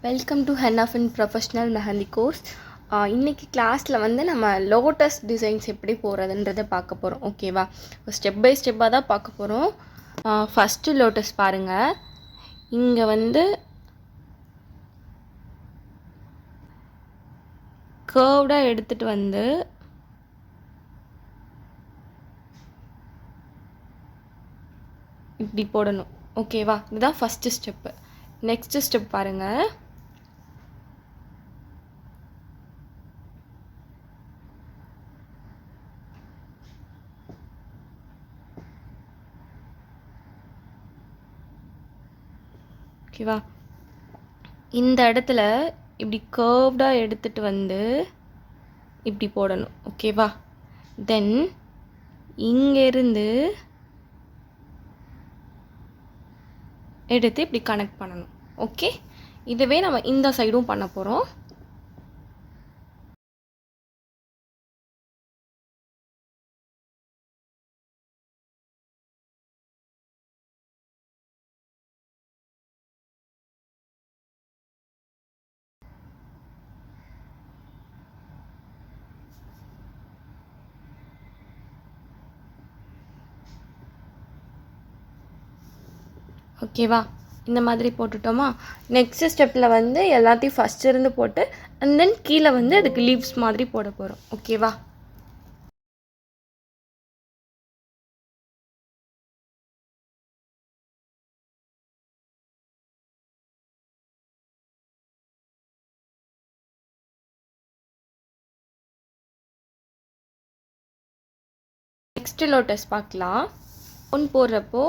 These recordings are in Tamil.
Welcome to Hennafin professional mehndi course. இன்றைக்கி கிளாஸில் வந்து நம்ம லோட்டஸ் டிசைன்ஸ் எப்படி போகிறதுன்றதை பார்க்க போகிறோம். ஓகேவா, ஸ்டெப் பை ஸ்டெப்பாக தான் பார்க்க போகிறோம். ஃபஸ்ட்டு லோட்டஸ் பாருங்கள். இங்கே வந்து கர்வ்டாக எடுத்துகிட்டு வந்து இப்படி போடணும். ஓகேவா, இதுதான் ஃபஸ்ட்டு ஸ்டெப்பு. நெக்ஸ்ட்டு ஸ்டெப் பாருங்கள். ஓகேவா, இந்த இடத்துல இப்படி கர்வ்டாக எடுத்துகிட்டு வந்து இப்படி போடணும். ஓகேவா, தென் இங்கேருந்து எடுத்து இப்படி கனெக்ட் பண்ணணும். ஓகே, இதுவே நம்ம இந்த சைடும் பண்ண போகிறோம். ஓகேவா, இந்த மாதிரி போட்டுட்டோமா. நெக்ஸ்ட் ஸ்டெப்பில் வந்து எல்லாத்தையும் ஃபஸ்ட் இருந்து போட்டு அண்ட் தென் கீழே வந்து அதுக்கு லீவ்ஸ் மாதிரி போட போகிறோம். ஓகேவா, நெக்ஸ்ட் லோட்டஸ் பார்க்கலாம். ஒன் போடுறப்போ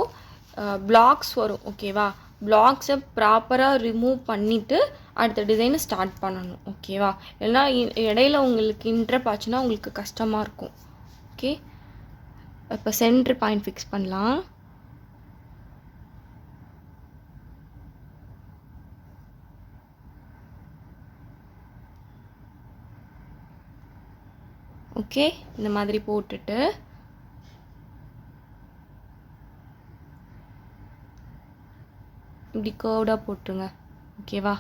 பிளாக்ஸ் வரும். ஓகேவா, பிளாக்ஸை ப்ராப்பராக ரிமூவ் பண்ணிவிட்டு அடுத்த டிசைனை ஸ்டார்ட் பண்ணணும். ஓகேவா, இல்லைனா இடையில உங்களுக்கு இன்ட்ரப் ஆச்சுன்னா உங்களுக்கு கஷ்டமாக இருக்கும். ஓகே, இப்போ சென்டர் பாயிண்ட் ஃபிக்ஸ் பண்ணலாம். ஓகே, இந்த மாதிரி போட்டுட்டு இப்படி கர்வ்டாக போட்டுருங்க. ஓகேவா,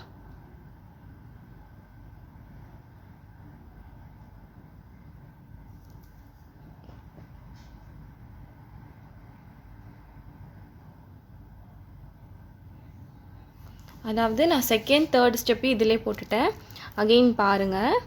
அதாவது நான் செகண்ட் தேர்ட் ஸ்டெப்பு இதிலே போட்டுட்டேன். அகெயின் பாருங்கள்.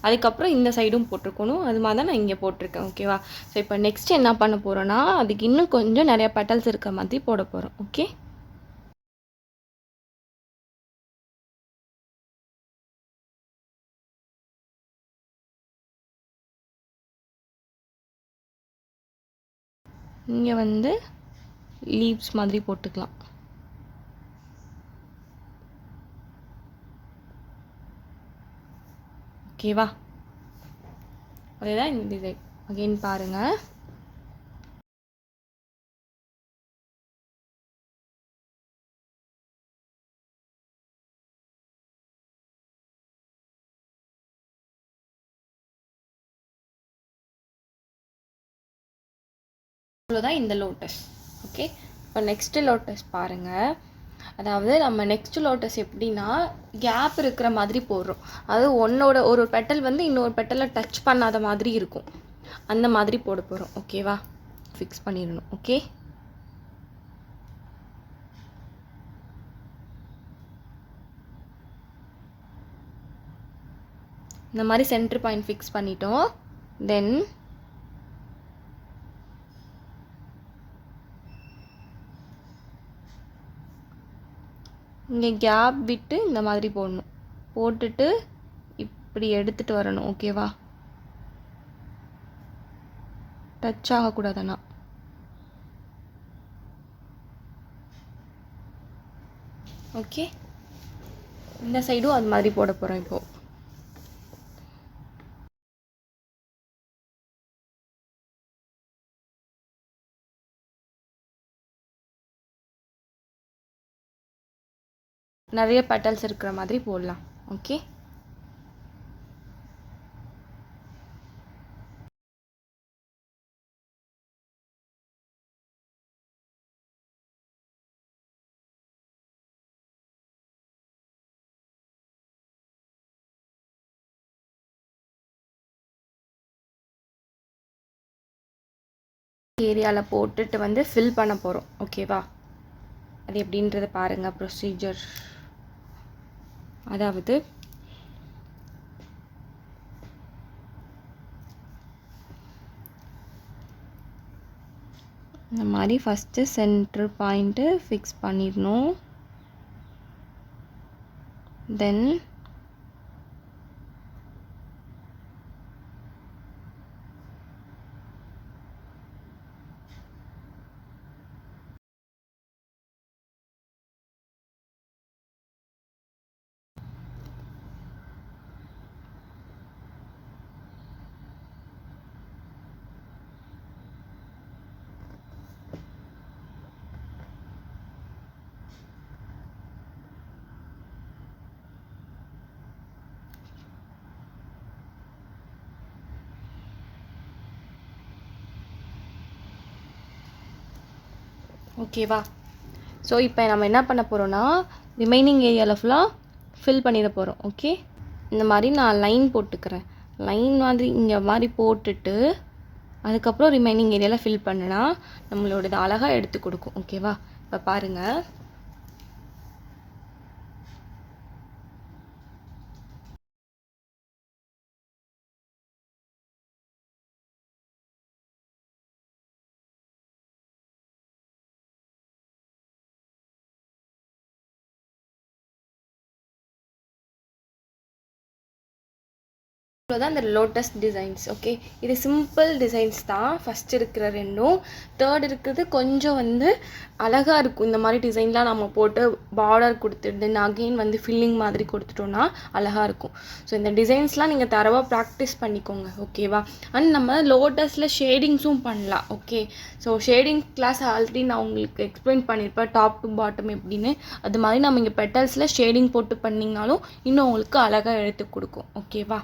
அதுக்கப்புறம் இந்த சைடும் போட்டிருக்கணும். அது மாதிரி தான் நான் இங்கே போட்டிருக்கேன். ஓகேவா, ஸோ இப்போ நெக்ஸ்ட் என்ன பண்ண போகிறோன்னா அதுக்கு இன்னும் கொஞ்சம் நிறையா பெட்டல்ஸ் இருக்க மாதிரி போட போகிறோம். ஓகே, இங்கே வந்து லீவ்ஸ் மாதிரி போட்டுக்கலாம். ஓகேவா, அதுதான் இந்த டிசைன். அகெயின் பாருங்கள். அவ்வளோதான் இந்த லோட்டஸ். ஓகே, இப்போ நெக்ஸ்ட்டு லோட்டஸ் பாருங்கள். அதாவது நம்ம நெக்ஸ்ட் லோட்டஸ் எப்படின்னா கேப் இருக்கிற மாதிரி போடுறோம். அது ஒரு பெட்டல் வந்து இன்னொரு பெட்டலை டச் பண்ணாத மாதிரி இருக்கும். அந்த மாதிரி போட போகிறோம். ஓகேவா, ஃபிக்ஸ் பண்ணிடணும். ஓகே, இந்த மாதிரி சென்டர் பாயிண்ட் ஃபிக்ஸ் பண்ணிட்டோம். தென் இங்கே கேப் விட்டு இந்த மாதிரி போடணும். போட்டுட்டு இப்படி எடுத்துகிட்டு வரணும். ஓகேவா, டச் ஆகக்கூடாதுண்ணா. ஓகே, இந்த சைடும் அது மாதிரி போட போகிறோம். இப்போது நிறைய பெட்டல்ஸ் இருக்கிற மாதிரி போடலாம். ஓகே. ஏரியாவில் போட்டுட்டு வந்து ஃபில் பண்ண போகிறோம். ஓகேவா? அது எப்படின்றத பாருங்கள் ப்ரொசீஜர். அதாவது இந்த மாதிரி ஃபஸ்ட்டு சென்டர் பாயிண்ட்டு ஃபிக்ஸ் பண்ணிடணும். தென் ஓகேவா? ஸோ இப்போ நம்ம என்ன பண்ண போகிறோன்னா ரிமைனிங் ஏரியாவில் ஃபுல்லாக ஃபில் பண்ணிட போகிறோம். ஓகே. இந்த மாதிரி நான் லைன் போட்டுக்கிறேன். லைன் மாதிரி இங்கே மாதிரி போட்டுட்டு அதுக்கப்புறம் ரிமைனிங் ஏரியாவில் ஃபில் பண்ணினா நம்மளோடது அழகாக எடுத்து கொடுக்கும். ஓகேவா? இப்போ பாருங்கள். தான் இந்த லோட்டஸ் டிசைன்ஸ். ஓகே. இது சிம்பிள் டிசைன்ஸ் தான். ஃபஸ்ட் இருக்கிற ரெண்டும். தேர்ட் இருக்கிறது கொஞ்சம் வந்து அழகாக இருக்கும். இந்த மாதிரி டிசைன்லாம் நம்ம போட்டு பார்டர் கொடுத்துட்டு தென் அகெயின் வந்து ஃபில்லிங் மாதிரி கொடுத்துட்டோன்னா அழகாக இருக்கும். ஸோ இந்த டிசைன்ஸ்லாம் நீங்கள் தரவாக ப்ராக்டிஸ் பண்ணிக்கோங்க. ஓகேவா? அண்ட் நம்ம லோட்டஸில் ஷேடிங்ஸும் பண்ணலாம். Okay. So shading class already நான் உங்களுக்கு எக்ஸ்பிளைன் பண்ணியிருப்பேன் டாப் டு பாட்டம் எப்படின்னு. அது மாதிரி நம்ம இங்கே பெட்டல்ஸில் ஷேடிங் போட்டு பண்ணிங்கனாலும் இன்னும் உங்களுக்கு அழகாக எடுத்து கொடுக்கும். ஓகேவா?